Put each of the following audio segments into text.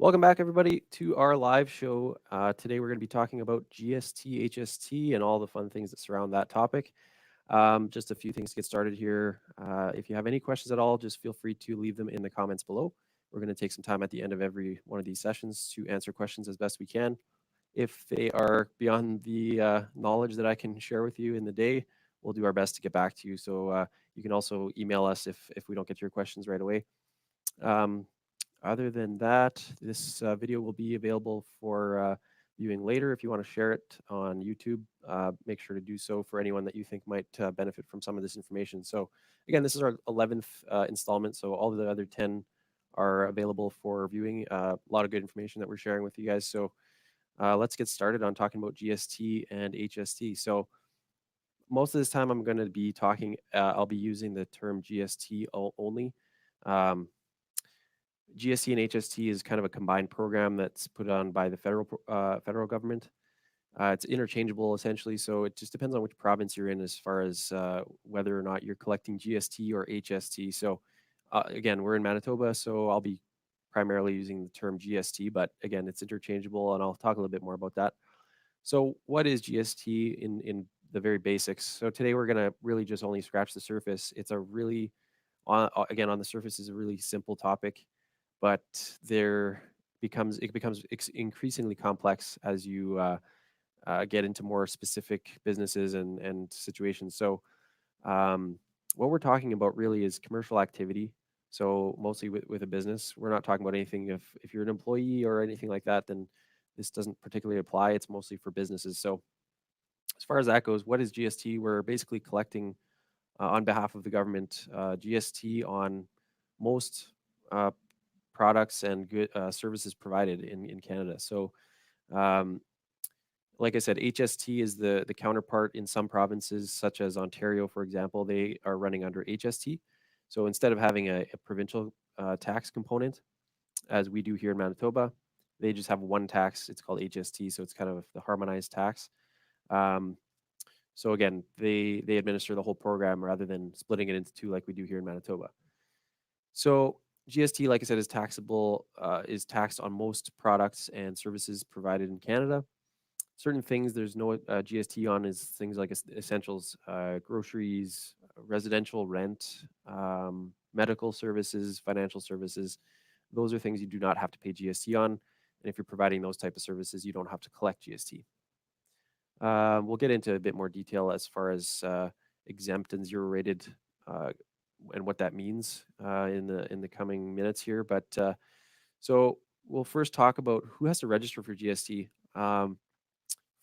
Welcome back, everybody, to our live show. Today, we're going to be talking about GST, HST, and all the fun things that surround that topic. Just a few things to get started here. If you have any questions at all, just feel free to leave them in the comments below. We're going to take some time at the end of every one of these sessions to answer questions as best we can. If they are beyond the knowledge that I can share with you in the day, we'll do our best to get back to you. So you can also email us if we don't get to your questions right away. Um, Other than that, this video will be available for viewing later. If you want to share it on YouTube, make sure to do so for anyone that you think might benefit from some of this information. So again, this is our 11th installment, so all of the other 10 are available for viewing. A lot of good information that we're sharing with you guys. So let's get started on talking about GST and HST. So most of this time I'm going to be talking, I'll be using the term GST only. Um, GST and HST is kind of a combined program that's put on by the federal government. It's interchangeable essentially, so it just depends on which province you're in as far as whether or not you're collecting GST or HST. So again, we're in Manitoba, so I'll be primarily using the term GST, but again, it's interchangeable, and I'll talk a little bit more about that. So what is GST in the very basics? So today we're going to really just only scratch the surface. It's a really, again, on the surface is a really simple topic, but it becomes increasingly complex as you get into more specific businesses and situations. So um, what we're talking about really is commercial activity. So mostly with a business, we're not talking about anything if you're an employee or anything like that, then this doesn't particularly apply. It's mostly for businesses. So as far as that goes, what is GST? We're basically collecting on behalf of the government GST on most uh, products and good services provided in Canada. So, um, like I said, HST is the counterpart in some provinces, such as Ontario, for example. They are running under HST. So instead of having a provincial tax component, as we do here in Manitoba, they just have one tax. It's called HST, so it's kind of the harmonized tax. Um, so again, they administer the whole program rather than splitting it into two like we do here in Manitoba. So GST, like I said, is taxable, is taxed on most products and services provided in Canada. Certain things there's no GST on is things like essentials, groceries, residential rent, medical services, financial services. Those are things you do not have to pay GST on. And if you're providing those type of services, you don't have to collect GST. We'll get into a bit more detail as far as exempt and zero rated uh, and what that means in the coming minutes here. But so we'll first talk about who has to register for GST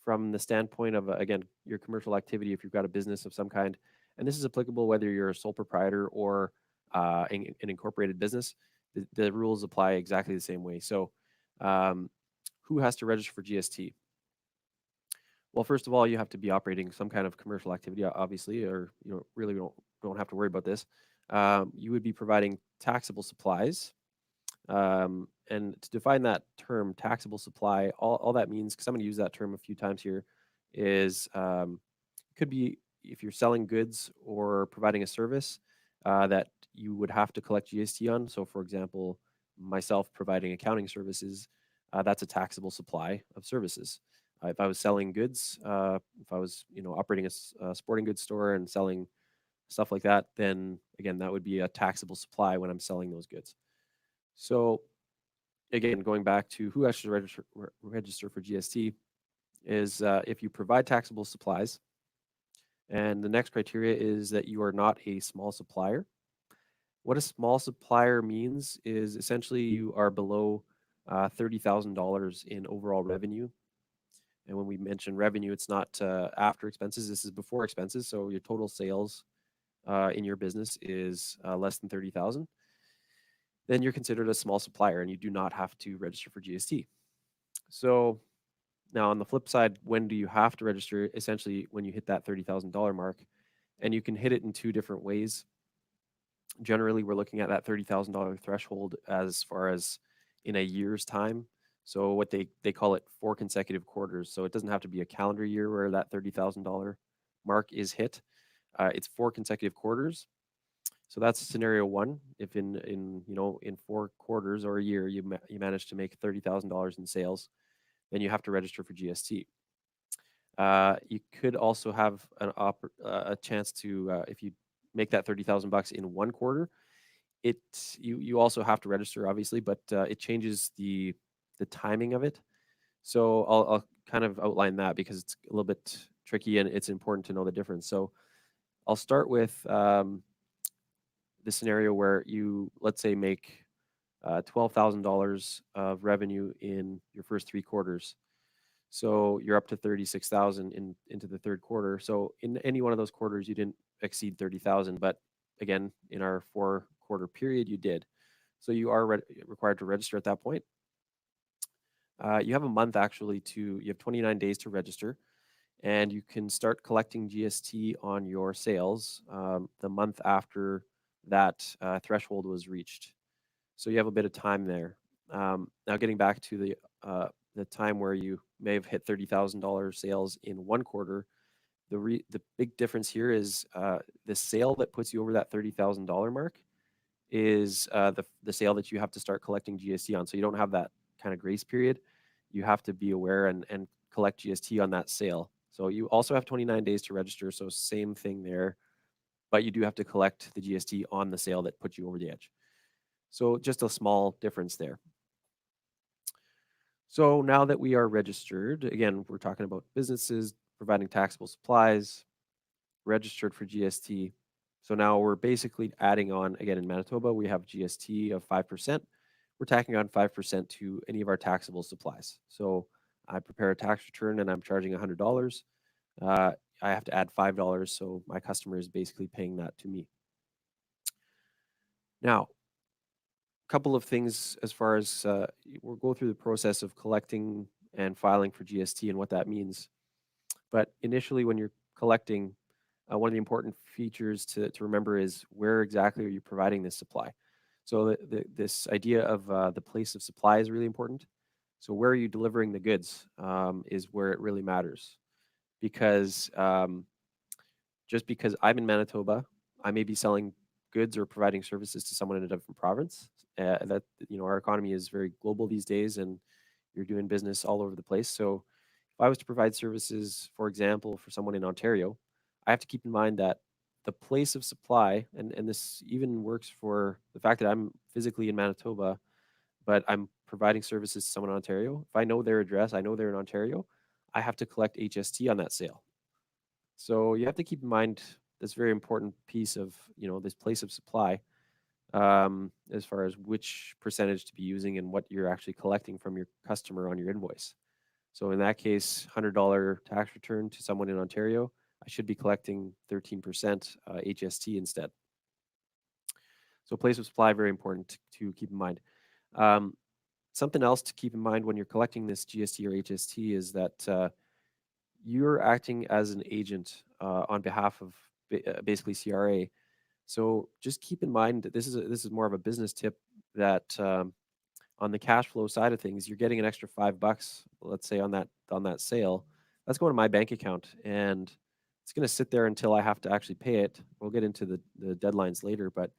from the standpoint of again your commercial activity if you've got a business of some kind, and this is applicable whether you're a sole proprietor or an incorporated business. The rules apply exactly the same way. So, um, who has to register for GST? Well, first of all, you have to be operating some kind of commercial activity, obviously, or really don't have to worry about this. You would be providing taxable supplies, and to define that term, taxable supply, all that means, because I'm going to use that term a few times here, is it could be if you're selling goods or providing a service that you would have to collect GST on. So, for example, myself providing accounting services, that's a taxable supply of services. If I was selling goods, if I was operating a sporting goods store and selling stuff like that, then again that would be a taxable supply when I'm selling those goods. So again, going back to who has to register for GST is if you provide taxable supplies, and the next criteria is that you are not a small supplier. What a small supplier means is essentially you are below $30,000 in overall revenue. And when we mention revenue, it's not after expenses. This is before expenses. So your total sales in your business is less than 30,000. Then you're considered a small supplier, and you do not have to register for GST. So now on the flip side, when do you have to register? Essentially, when you hit that $30,000 mark, and you can hit it in two different ways. Generally, we're looking at that $30,000 threshold as far as in a year's time. So what they call it 4 consecutive quarters. So it doesn't have to be a calendar year where that $30,000 mark is hit. It's 4 consecutive quarters. So that's scenario one. If in 4 quarters or a year you manage to make $30,000 in sales, then you have to register for GST. You could also have a chance to if you make that 30,000 bucks in 1 quarter, it you also have to register obviously, but it changes the timing of it. So I'll kind of outline that because it's a little bit tricky and it's important to know the difference. So I'll start with the scenario where you, let's say, make $12,000 of revenue in your first 3 quarters. So you're up to 36,000 into the third quarter. So in any one of those quarters, you didn't exceed 30,000, but again, in our 4 quarter period, you did. So you are required to register at that point. You have a month actually you have 29 days to register, and you can start collecting GST on your sales the month after that threshold was reached. So you have a bit of time there. Now, getting back to the time where you may have hit $30,000 sales in 1 quarter, the big difference here is the sale that puts you over that $30,000 mark is the sale that you have to start collecting GST on. So you don't have that kind of grace period. You have to be aware and collect GST on that sale. So you also have 29 days to register. So same thing there, but you do have to collect the GST on the sale that put you over the edge. So just a small difference there. So now that we are registered, again, we're talking about businesses providing taxable supplies, registered for GST. So now we're basically adding on, again, in Manitoba, we have GST of 5%. We're tacking on 5% to any of our taxable supplies. So I prepare a tax return and I'm charging $100. I have to add $5. So my customer is basically paying that to me. Now, a couple of things as far as we'll go through the process of collecting and filing for GST and what that means. But initially, when you're collecting, one of the important features to remember is where exactly are you providing this supply. So this idea of the place of supply is really important. So where are you delivering the goods is where it really matters, because just because I'm in Manitoba, I may be selling goods or providing services to someone in a different province. That our economy is very global these days, and you're doing business all over the place. So if I was to provide services, for example, for someone in Ontario, I have to keep in mind that the place of supply, and this even works for the fact that I'm physically in Manitoba, but I'm providing services to someone in Ontario. If I know their address, I know they're in Ontario, I have to collect HST on that sale. So you have to keep in mind this very important piece of this place of supply, as far as which percentage to be using and what you're actually collecting from your customer on your invoice. So in that case, $100 tax return to someone in Ontario, I should be collecting 13% HST instead. So place of supply, very important to keep in mind. Something else to keep in mind when you're collecting this GST or HST is that you're acting as an agent on behalf of basically CRA. So just keep in mind that this is more of a business tip that on the cash flow side of things, you're getting an extra $5, let's say on that sale. That's going to my bank account, and it's going to sit there until I have to actually pay it. We'll get into the deadlines later, but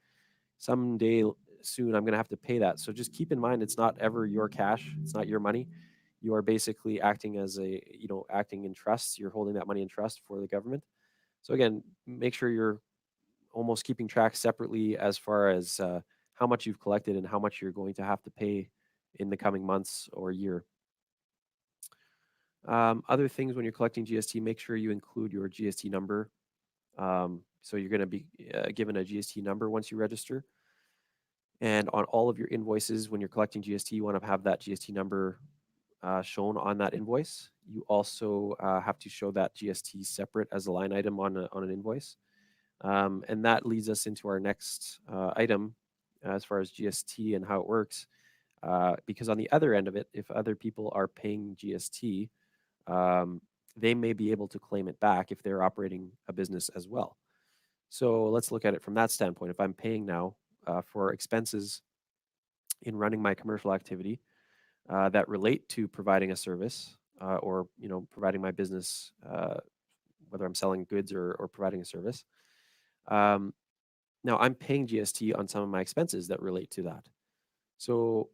someday soon I'm going to have to pay that. So just keep in mind, it's not ever your cash. It's not your money. You are basically acting as acting in trust. You're holding that money in trust for the government. So again, make sure you're almost keeping track separately as far as how much you've collected and how much you're going to have to pay in the coming months or year. Other things when you're collecting GST, make sure you include your GST number. So you're going to be given a GST number once you register. And on all of your invoices, when you're collecting GST, you want to have that GST number shown on that invoice. You also have to show that GST separate as a line item on an invoice. And that leads us into our next item as far as GST and how it works. Because on the other end of it, if other people are paying GST, they may be able to claim it back if they're operating a business as well. So let's look at it from that standpoint. If I'm paying now for expenses in running my commercial activity that relate to providing a service or providing my business, whether I'm selling goods or providing a service, Now I'm paying GST on some of my expenses that relate to that. So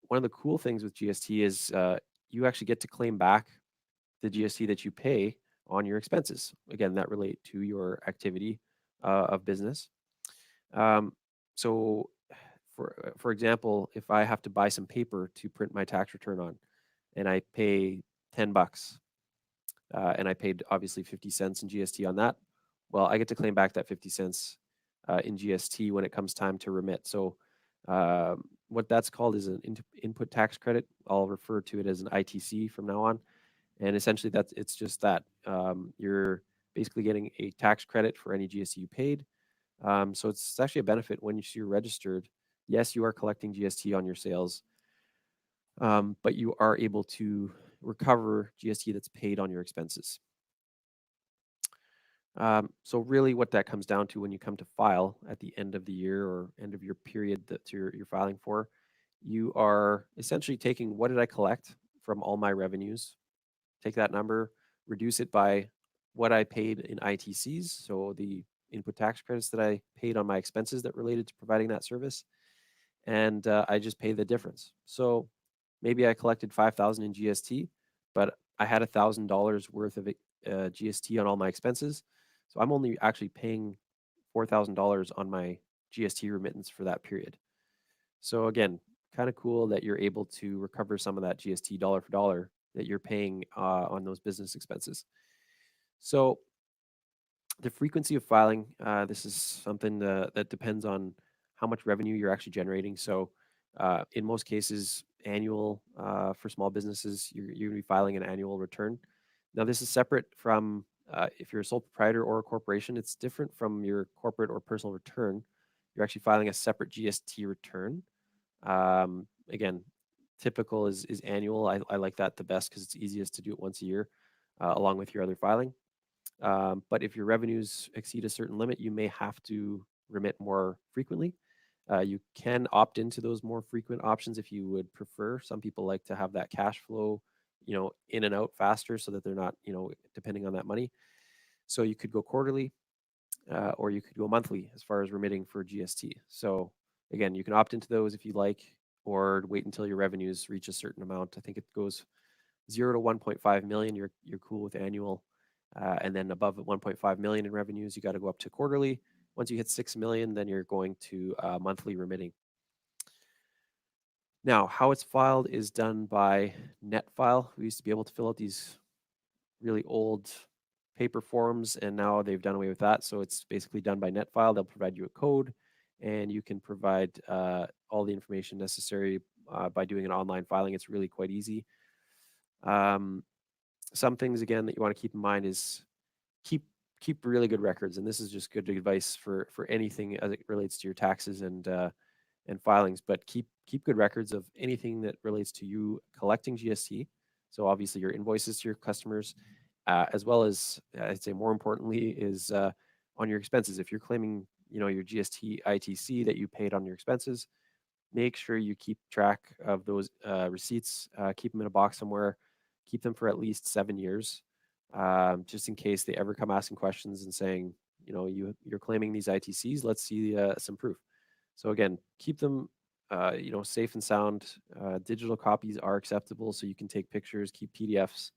one of the cool things with GST is you actually get to claim back the GST that you pay on your expenses. Again, that relate to your activity of business. Um, so, for example, if I have to buy some paper to print my tax return on, and I pay $10, and I paid obviously 50 cents in GST on that, well, I get to claim back that 50 cents in GST when it comes time to remit. So, what that's called is an input tax credit. I'll refer to it as an ITC from now on. And essentially, it's just that you're basically getting a tax credit for any GST you paid. So it's actually a benefit when you're registered. Yes, you are collecting GST on your sales, but you are able to recover GST that's paid on your expenses. So really, what that comes down to when you come to file at the end of the year or end of your period that you're filing for, you are essentially taking what did I collect from all my revenues, take that number, reduce it by what I paid in ITCs, so the input tax credits that I paid on my expenses that related to providing that service, and I just pay the difference. So maybe I collected 5,000 in GST, but I had $1,000 worth of GST on all my expenses, so I'm only actually paying $4,000 on my GST remittance for that period. So again, kind of cool that you're able to recover some of that GST dollar for dollar that you're paying on those business expenses. So the frequency of filing, this is something that depends on how much revenue you're actually generating. So in most cases, annual for small businesses, you're going to be filing an annual return. Now, this is separate from if you're a sole proprietor or a corporation, it's different from your corporate or personal return. You're actually filing a separate GST return. Again, typical is annual. I like that the best because it's easiest to do it once a year, along with your other filing. But if your revenues exceed a certain limit, you may have to remit more frequently. You can opt into those more frequent options if you would prefer. Some people like to have that cash flow, in and out faster so that they're not, depending on that money. So you could go quarterly, or you could go monthly as far as remitting for GST. So again, you can opt into those if you like, or wait until your revenues reach a certain amount. I think it goes 0 to 1.5 million. You're cool with annual, and then above 1.5 million in revenues, you got to go up to quarterly. Once you hit 6 million, then you're going to monthly remitting. Now, how it's filed is done by NetFile. We used to be able to fill out these really old paper forms, and now they've done away with that. So it's basically done by NetFile. They'll provide you a code, and you can provide all the information necessary by doing an online filing. It's really quite easy. Some things again that you want to keep in mind is keep really good records, and this is just good advice for anything as it relates to your taxes and filings. But keep good records of anything that relates to you collecting GST. So obviously your invoices to your customers, as well as I'd say more importantly is on your expenses. If you're claiming your GST ITC that you paid on your expenses, make sure you keep track of those receipts. Keep them in a box somewhere. Keep them for at least 7 years, just in case they ever come asking questions and saying, you're claiming these ITCs. Let's see some proof. So again, keep them, safe and sound. Digital copies are acceptable, so you can take pictures, keep PDFs,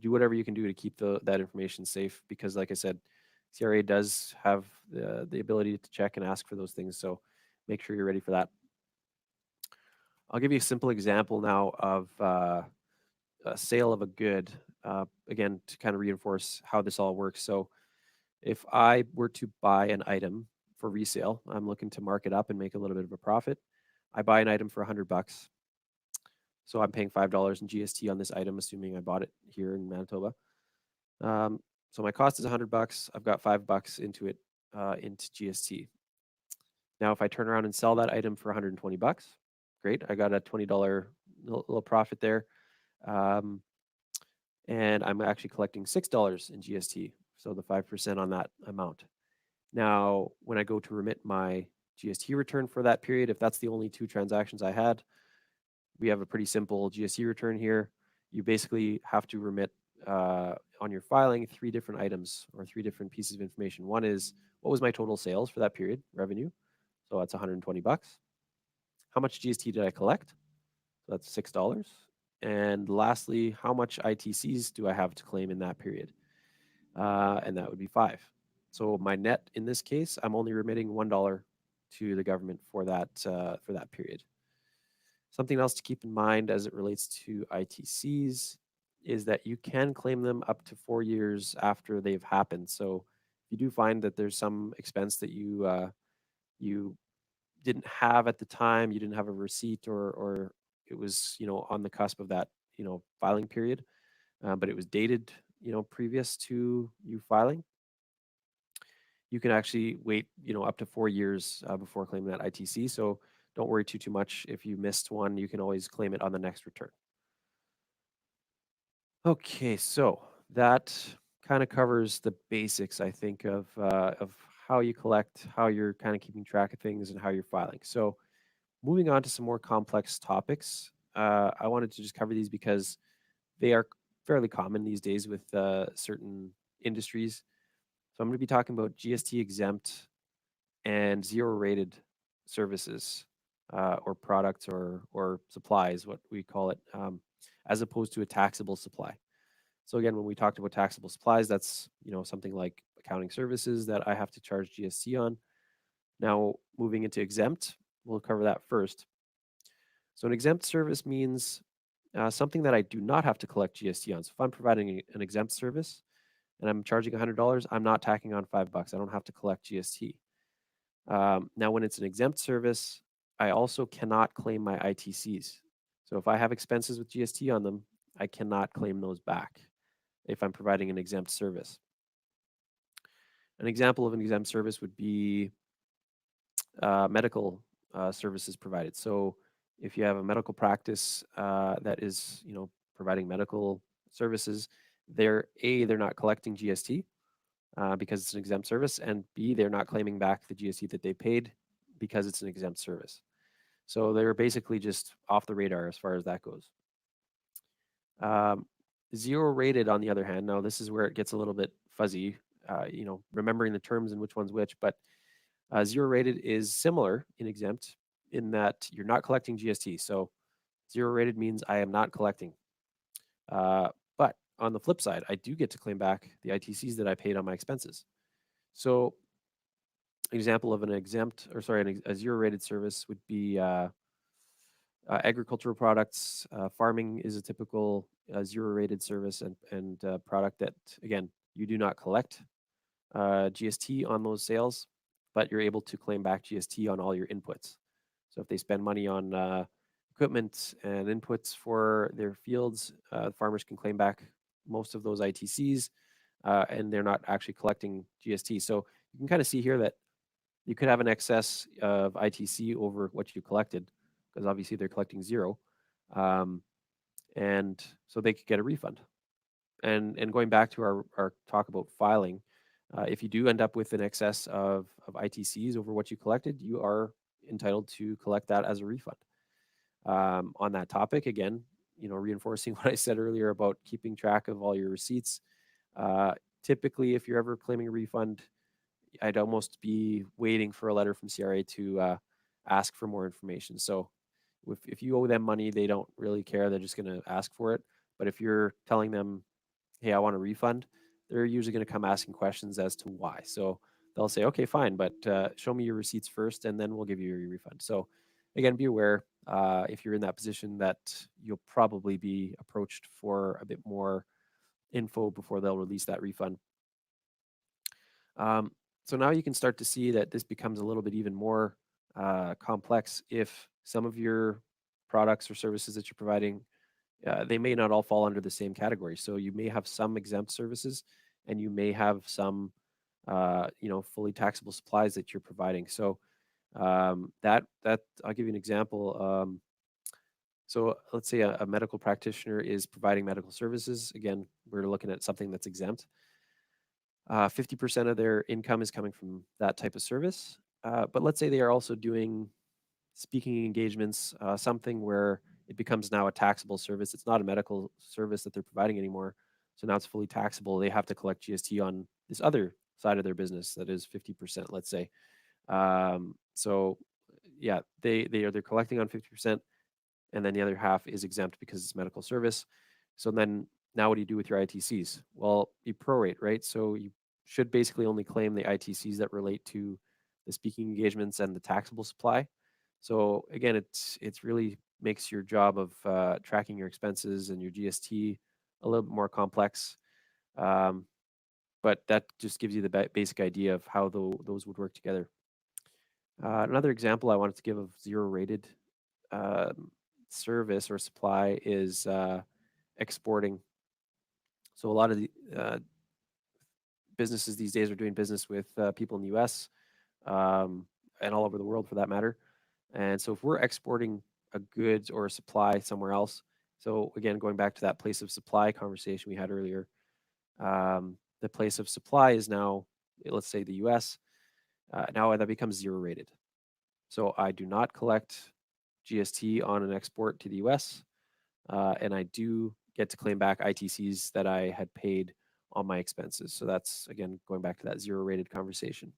do whatever you can do to keep that information safe. Because, like I said, CRA does have the ability to check and ask for those things. So make sure you're ready for that. I'll give you a simple example now of a sale of a good, again, to kind of reinforce how this all works. So if I were to buy an item for resale, I'm looking to mark it up and make a little bit of a profit. I buy an item for $100. So I'm paying $5 in GST on this item, assuming I bought it here in Manitoba. So my cost is $100. I've got $5 into it, into GST. Now, if I turn around and sell that item for $120, great. I got a $20 little profit there. And I'm actually collecting $6 in GST, so the 5% on that amount. Now, when I go to remit my GST return for that period, if that's the only 2 transactions I had, we have a pretty simple GST return here. You basically have to remit on your filing three different items or three different pieces of information. One is what was my total sales for that period, revenue. So that's 120 bucks. How much GST did I collect? So that's $6. And lastly, how much ITCs do I have to claim in that period? And that would be five. So my net in this case, I'm only remitting $1 to the government for that period. Something else to keep in mind as it relates to ITCs is that you can claim them up to 4 years after they've happened. So if you do find that there's some expense that you didn't have at the time, you didn't have a receipt, or it was on the cusp of that filing period, but it was dated previous to you filing, you can actually wait up to 4 years before claiming that ITC. So don't worry too much if you missed one. You can always claim it on the next return. Okay, so that kind of covers the basics, I think, of how you collect, how you're kind of keeping track of things, and how you're filing. So moving on to some more complex topics, I wanted to just cover these because they are fairly common these days with certain industries. So I'm going to be talking about GST exempt and zero rated services or products or supplies, what we call it, as opposed to a taxable supply. So again, when we talked about taxable supplies, that's something like accounting services that I have to charge GST on. Now moving into exempt, we'll cover that first. So an exempt service means something that I do not have to collect GST on. So if I'm providing an exempt service and I'm charging $100, I'm not tacking on $5. I don't have to collect GST. Now, when it's an exempt service, I also cannot claim my ITCs. So if I have expenses with GST on them, I cannot claim those back if I'm providing an exempt service. An example of an exempt service would be medical services provided. So if you have a medical practice that is, providing medical services, they're not collecting GST because it's an exempt service, and B, they're not claiming back the GST that they paid because it's an exempt service. So they're basically just off the radar as far as that goes. Um, Zero rated, on the other hand, now this is where it gets a little bit fuzzy, remembering the terms and which one's which, but zero rated is similar in exempt in that you're not collecting GST. So zero rated means I am not collecting. But on the flip side, I do get to claim back the ITCs that I paid on my expenses. So example of an exempt, or sorry, a zero rated service would be agricultural products. Farming is a typical zero rated service and product that, again, you do not collect GST on those sales, but you're able to claim back GST on all your inputs. So if they spend money on equipment and inputs for their fields, farmers can claim back most of those ITCs, and they're not actually collecting GST. So you can kind of see here that you could have an excess of ITC over what you collected, because obviously they're collecting zero, um, and so they could get a refund. And going back to our talk about filing, if you do end up with an excess of ITCs over what you collected, you are entitled to collect that as a refund. On that topic, again, reinforcing what I said earlier about keeping track of all your receipts. Typically, if you're ever claiming a refund, I'd almost be waiting for a letter from CRA to ask for more information. So if you owe them money, they don't really care. They're just going to ask for it. But if you're telling them, hey, I want a refund, they're usually going to come asking questions as to why. So they'll say, okay, fine, but show me your receipts first, and then we'll give you your refund. So again, be aware if you're in that position that you'll probably be approached for a bit more info before they'll release that refund. So now you can start to see that this becomes a little bit even more complex if some of your products or services that you're providing, they may not all fall under the same category. So you may have some exempt services, and you may have some, fully taxable supplies that you're providing. So that I'll give you an example. So let's say a medical practitioner is providing medical services. Again, we're looking at something that's exempt. 50% of their income is coming from that type of service. But let's say they are also doing speaking engagements, something where it becomes now a taxable service. It's not a medical service that they're providing anymore, So now it's fully taxable. They have to collect GST on this other side of their business that is 50%, let's say. So yeah, they're collecting on 50%, and then the other half is exempt because it's medical service. So then now what do you do with your ITCs? Well, you prorate, right? So you should basically only claim the ITCs that relate to the speaking engagements and the taxable supply. So again, it's really makes your job of tracking your expenses and your GST a little bit more complex. Um, but that just gives you the basic idea of how those would work together. Another example I wanted to give of zero rated um, service or supply is exporting. So a lot of the businesses these days are doing business with people in the U.S. Um, and all over the world for that matter. And so if we're exporting a goods or a supply somewhere else, so again going back to that place of supply conversation we had earlier, the place of supply is now, let's say, the U.S. Now that becomes zero rated. So I do not collect GST on an export to the US, and I do get to claim back ITCs that I had paid on my expenses. So that's, again, going back to that zero rated conversation.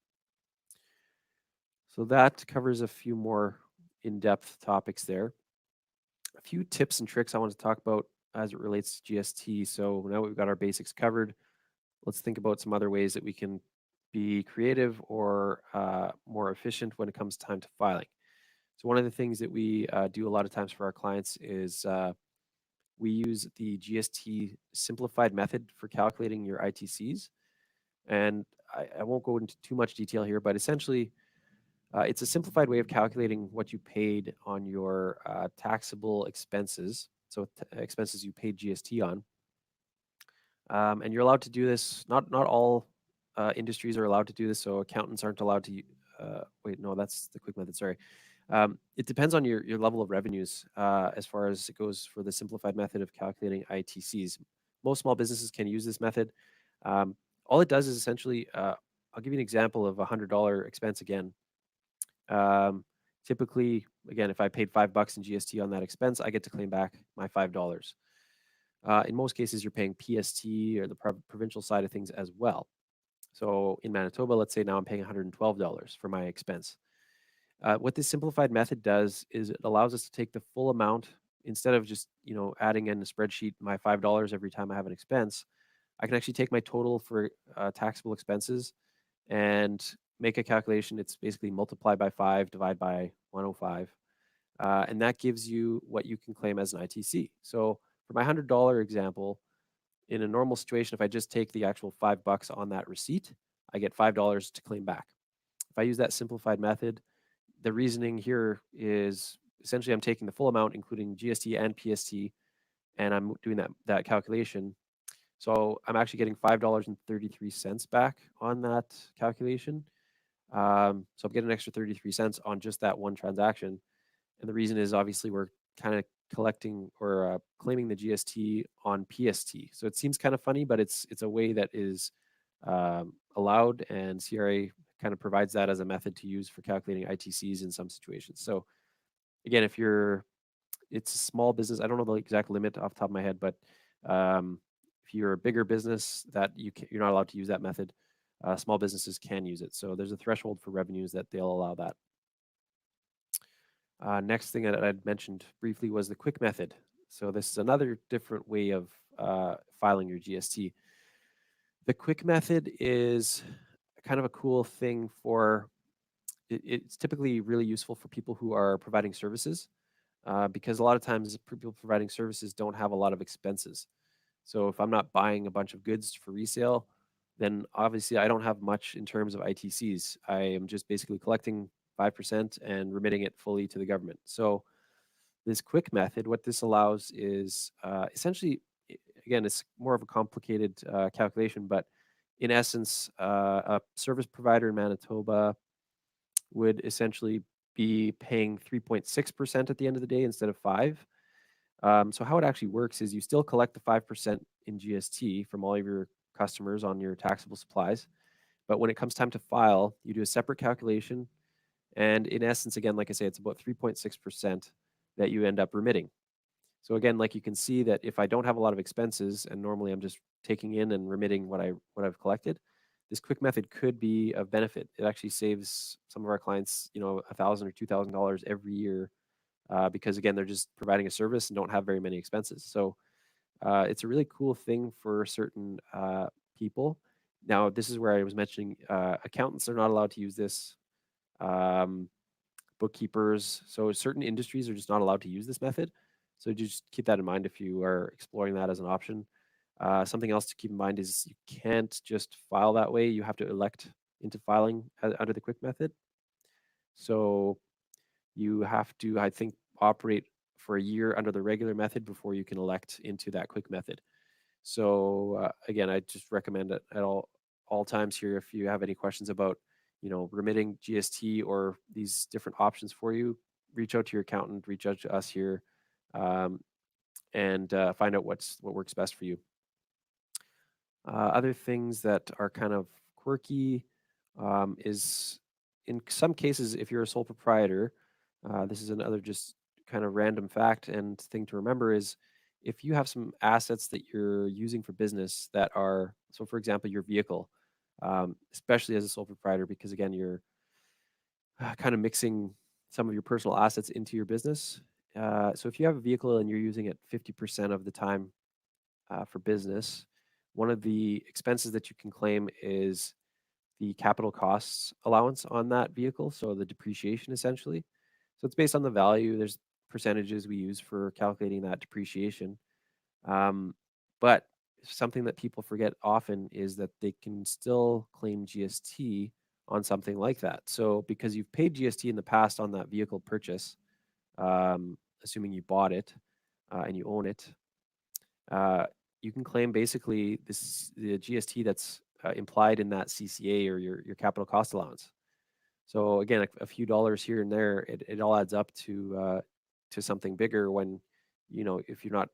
So that covers a few more in-depth topics there. A few tips and tricks I want to talk about as it relates to GST. So now we've got our basics covered. Let's think about some other ways that we can be creative or more efficient when it comes time to filing. So one of the things that we do a lot of times for our clients is we use the GST simplified method for calculating your ITCs. And I won't go into too much detail here, but essentially, it's a simplified way of calculating what you paid on your taxable expenses, so expenses you paid GST on. And you're allowed to do this. Not all industries are allowed to do this. So accountants aren't allowed to. Wait, no, that's the quick method. Sorry. It depends on your level of revenues as far as it goes for the simplified method of calculating ITCs. Most small businesses can use this method. All it does is essentially, I'll give you an example of a $100 expense again. Typically, again, if I paid $5 in GST on that expense, I get to claim back my $5. In most cases, you're paying PST or the provincial side of things as well. So in Manitoba, let's say now I'm paying $112 for my expense. What this simplified method does is it allows us to take the full amount instead of just adding in a spreadsheet my $5 every time I have an expense. I can actually take my total for taxable expenses and make a calculation. It's basically multiply by 5, divide by 105, and that gives you what you can claim as an ITC. So for my $100 example, in a normal situation, if I just take the actual $5 on that receipt, I get $5 to claim back. If I use that simplified method, the reasoning here is essentially I'm taking the full amount, including GST and PST, and I'm doing that calculation. So I'm actually getting $5.33 back on that calculation. So I'm getting an extra 33 cents on just that one transaction. And the reason is obviously we're kind of collecting or claiming the GST on PST. So it seems kind of funny, but it's a way that is allowed, and CRA kind of provides that as a method to use for calculating ITCs in some situations. So again, it's a small business. I don't know the exact limit off the top of my head, but if you're a bigger business that you're not allowed to use that method, small businesses can use it. So there's a threshold for revenues that they'll allow that. Next thing that I'd mentioned briefly was the quick method. So this is another different way of filing your GST. The quick method is kind of a cool thing for, it's typically really useful for people who are providing services because a lot of times people providing services don't have a lot of expenses. So if I'm not buying a bunch of goods for resale, then obviously I don't have much in terms of ITCs. I am just basically collecting 5% and remitting it fully to the government. So this quick method, what this allows is essentially, again, it's more of a complicated calculation, but in essence, a service provider in Manitoba would essentially be paying 3.6% at the end of the day instead of 5. So how it actually works is you still collect the 5% in GST from all of your customers on your taxable supplies. But when it comes time to file, you do a separate calculation. And in essence, again, like I say, it's about 3.6% that you end up remitting. So again, like you can see that if I don't have a lot of expenses and normally I'm just taking in and remitting what I've collected, this quick method could be of benefit. It actually saves some of our clients, $1,000 or $2,000 every year because again, they're just providing a service and don't have very many expenses. So it's a really cool thing for certain people. Now, this is where I was mentioning accountants are not allowed to use this. Um, Bookkeepers. So certain industries are just not allowed to use this method. So just keep that in mind if you are exploring that as an option. Something else to keep in mind is you can't just file that way. You have to elect into filing under the quick method. So you have to, I think, operate for a year under the regular method before you can elect into that quick method. So again, I just recommend it at all times here. If you have any questions about, remitting GST or these different options for you, reach out to your accountant, reach out to us here, um, and find out what works best for you. Other things that are kind of quirky is in some cases, if you're a sole proprietor, this is another just kind of random fact and thing to remember is if you have some assets that you're using for business that are, so for example, your vehicle, especially as a sole proprietor, because again, you're kind of mixing some of your personal assets into your business. So if you have a vehicle and you're using it 50% of the time for business, one of the expenses that you can claim is the capital costs allowance on that vehicle, so the depreciation essentially. So it's based on the value. There's percentages we use for calculating that depreciation. Um, but something that people forget often is that they can still claim GST on something like that. So because you've paid GST in the past on that vehicle purchase, assuming you bought it and you own it, uh, you can claim basically the GST that's implied in that CCA or your capital cost allowance. So again, a few dollars here and there, it all adds up to something bigger when if you're not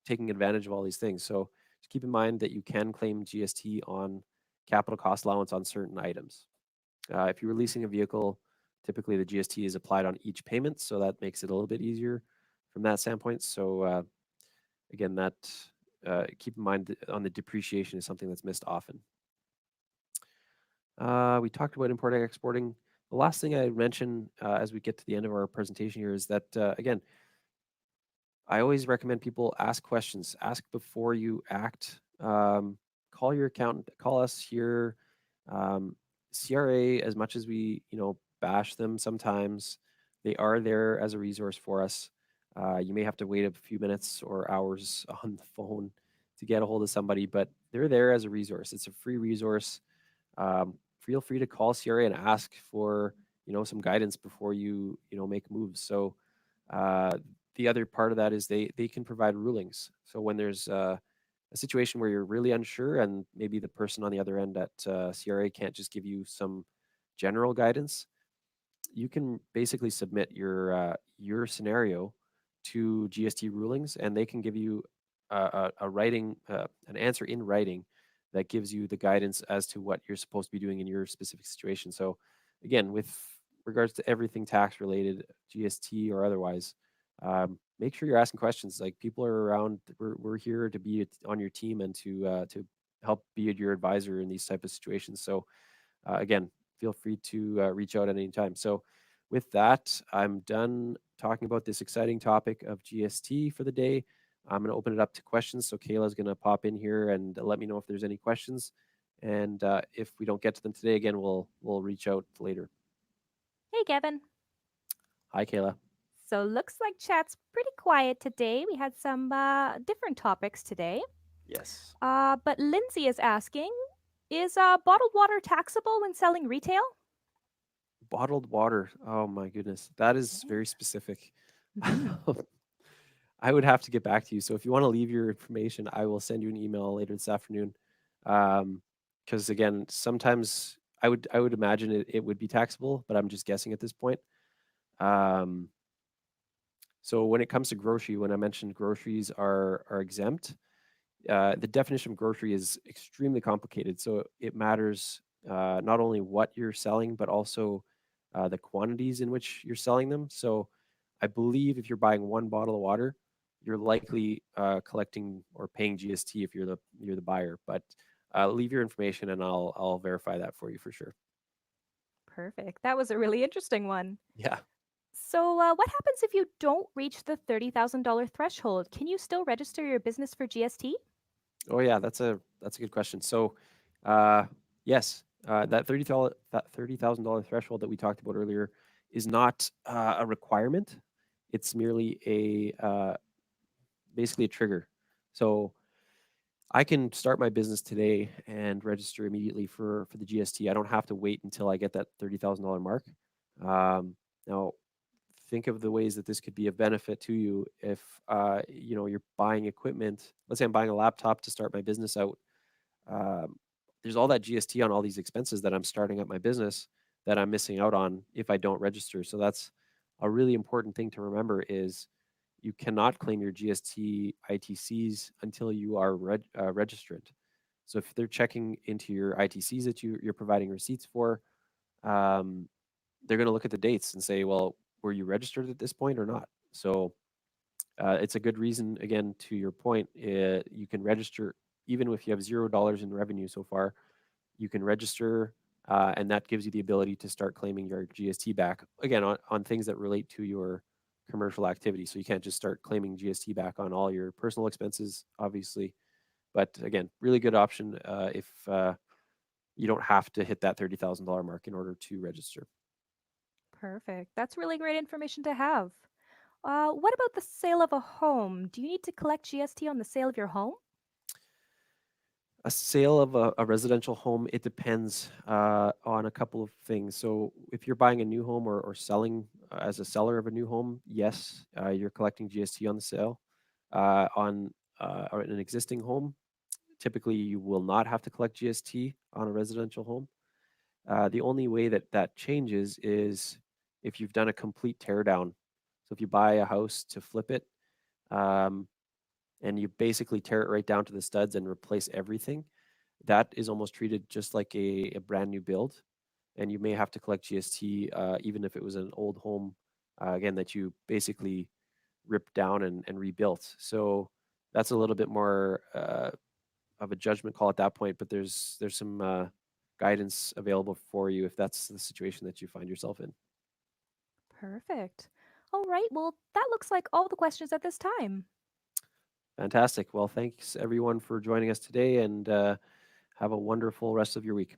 taking advantage of all these things. So just keep in mind that you can claim GST on capital cost allowance on certain items. If you're leasing a vehicle, typically the GST is applied on each payment, so that makes it a little bit easier from that standpoint. So again, that keep in mind on the depreciation is something that's missed often. We talked about importing, exporting. The last thing I mention as we get to the end of our presentation here is that again, I always recommend people ask questions. Ask before you act. Call your accountant. Call us here. Um, CRA, as much as we bash them sometimes, they are there as a resource for us. You may have to wait a few minutes or hours on the phone to get a hold of somebody, but they're there as a resource. It's a free resource. Feel free to call CRA and ask for some guidance before you make moves. So uh, the other part of that is they can provide rulings. So when there's a situation where you're really unsure and maybe the person on the other end at CRA can't just give you some general guidance, you can basically submit your scenario to GST rulings, and they can give you a writing an answer in writing that gives you the guidance as to what you're supposed to be doing in your specific situation. So, again, with regards to everything tax related, GST or otherwise, make sure you're asking questions. Like people are around. We're here to be on your team and to help be your advisor in these type of situations. So again, feel free to reach out at any time. So, with that, I'm done talking about this exciting topic of GST for the day. I'm going to open it up to questions. So, Kayla's going to pop in here and let me know if there's any questions. And if we don't get to them today, again, we'll reach out later. Hey, Kevin. Hi, Kayla. So looks like chat's pretty quiet today. We had some different topics today. Yes. But Lindsay is asking, is bottled water taxable when selling retail? Bottled water. Oh my goodness, that is Yeah. very specific. Mm-hmm. I would have to get back to you. So if you want to leave your information, I will send you an email later this afternoon. Because again, sometimes I would imagine it would be taxable, but I'm just guessing at this point. Um, so when it comes to grocery, when I mentioned groceries are exempt, the definition of grocery is extremely complicated. So it matters not only what you're selling, but also the quantities in which you're selling them. So I believe if you're buying one bottle of water, you're likely collecting or paying GST if you're the buyer. But leave your information and I'll verify that for you for sure. Perfect. That was a really interesting one. Yeah. So, what happens if you don't reach the $30,000 threshold? Can you still register your business for GST? Oh yeah, that's a good question. So, uh, yes, that $30,000 threshold that we talked about earlier is not a requirement. It's merely basically a trigger. So I can start my business today and register immediately for the GST. I don't have to wait until I get that $30,000 mark. Now, think of the ways that this could be of benefit to you if you're buying equipment. Let's say I'm buying a laptop to start my business out. um, there's all that GST on all these expenses that I'm starting up my business that I'm missing out on if I don't register. So that's a really important thing to remember is you cannot claim your GST ITCs until you are registrant. So if they're checking into your ITCs that you're providing receipts for, um, they're going to look at the dates and say, well, were you registered at this point or not? So it's a good reason, again, to your point, you can register even if you have $0 in revenue so far. You can register, and that gives you the ability to start claiming your GST back again on things that relate to your commercial activity. So you can't just start claiming GST back on all your personal expenses, obviously. But again, really good option if you don't have to hit that $30,000 mark in order to register. Perfect. That's really great information to have. What about the sale of a home? Do you need to collect GST on the sale of your home? A sale of a residential home, it depends on a couple of things. So if you're buying a new home or selling as a seller of a new home, yes, you're collecting GST on the sale. On or an existing home, typically you will not have to collect GST on a residential home. The only way that that changes is if you've done a complete tear down. So if you buy a house to flip it, um, and you basically tear it right down to the studs and replace everything, that is almost treated just like a brand new build. And you may have to collect GST even if it was an old home, again, that you basically ripped down and rebuilt. So that's a little bit more of a judgment call at that point, but there's some guidance available for you if that's the situation that you find yourself in. Perfect. All right. Well, that looks like all the questions at this time. Fantastic. Well, thanks everyone for joining us today and have a wonderful rest of your week.